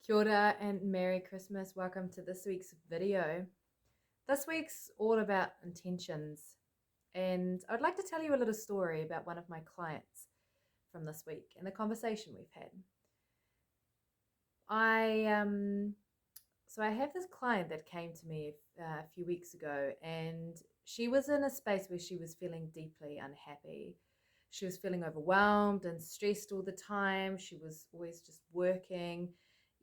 Kia ora and Merry Christmas. Welcome to this week's video. This week's all about intentions, and I'd like to tell you a little story about one of my clients from this week and the conversation we've had. I have this client that came to me a few weeks ago, and she was in a space where she was feeling deeply unhappy. She was feeling overwhelmed and stressed all the time. She was always just working,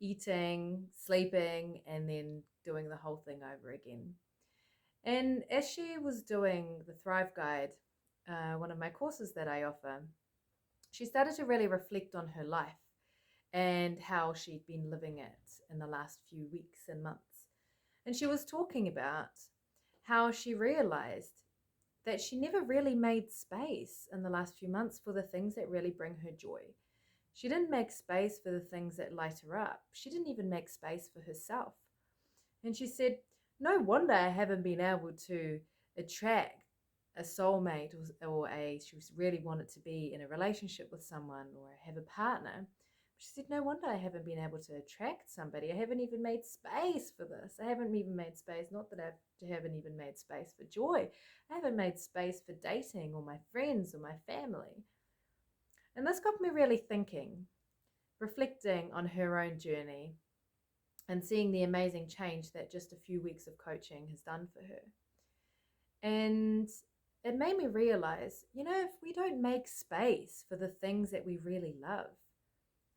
eating, sleeping, and then doing the whole thing over again. And as she was doing the Thrive Guide, one of my courses that I offer, she started to really reflect on her life and how she'd been living it in the last few weeks and months. And she was talking about how she realized that she never really made space in the last few months for the things that really bring her joy. She didn't make space for the things that light her up. She didn't even make space for herself. And she said, no wonder I haven't been able to attract a soulmate she really wanted to be in a relationship with someone or have a partner. She said, no wonder I haven't been able to attract somebody. I haven't even made space for this. I haven't even made space, not that I haven't even made space for joy. I haven't made space for dating or my friends or my family. And this got me really thinking, reflecting on her own journey and seeing the amazing change that just a few weeks of coaching has done for her. And it made me realize, if we don't make space for the things that we really love,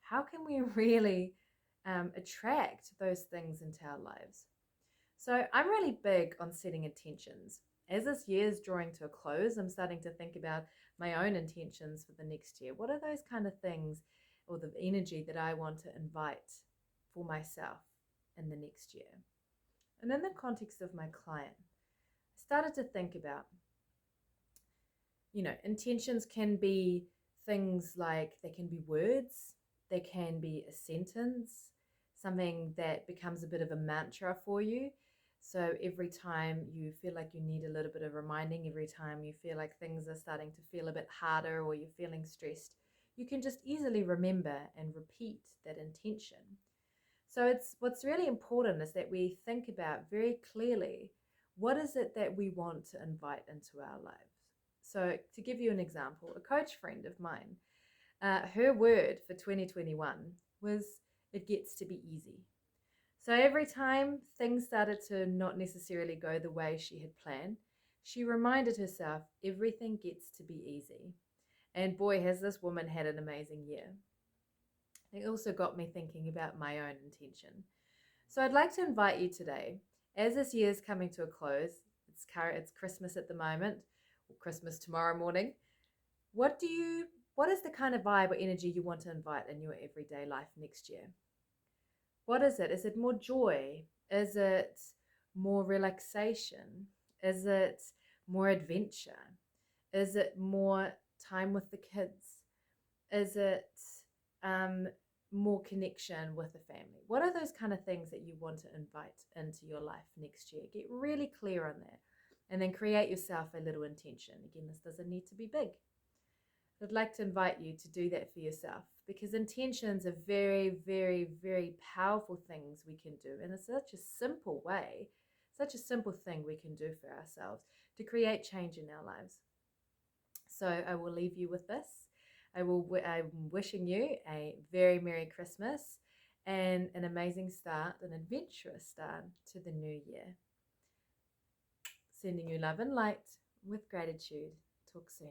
how can we really attract those things into our lives? So I'm really big on setting intentions. As this year's drawing to a close, I'm starting to think about my own intentions for the next year. What are those kind of things or the energy that I want to invite for myself in the next year? And in the context of my client, I started to think about, intentions can be things like they can be words, they can be a sentence, something that becomes a bit of a mantra for you. So every time you feel like you need a little bit of reminding, every time you feel like things are starting to feel a bit harder or you're feeling stressed, you can just easily remember and repeat that intention. So what's really important is that we think about very clearly, what is it that we want to invite into our lives? So to give you an example, a coach friend of mine, her word for 2021 was, it gets to be easy. So every time things started to not necessarily go the way she had planned, she reminded herself, everything gets to be easy. And boy, has this woman had an amazing year. It also got me thinking about my own intention. So I'd like to invite you today, as this year is coming to a close, it's Christmas at the moment, or Christmas tomorrow morning. What is the kind of vibe or energy you want to invite in your everyday life next year? What is it? Is it more joy? Is it more relaxation? Is it more adventure? Is it more time with the kids? Is it um, more connection with the family? What are those kind of things that you want to invite into your life next year? Get really clear on that and then create yourself a little intention. Again, this doesn't need to be big. I'd like to invite you to do that for yourself because intentions are very, very, very powerful things we can do. And it's such a simple way, such a simple thing we can do for ourselves to create change in our lives. So I will leave you with this. I'm wishing you a very Merry Christmas and an amazing start, an adventurous start to the new year. Sending you love and light with gratitude. Talk soon.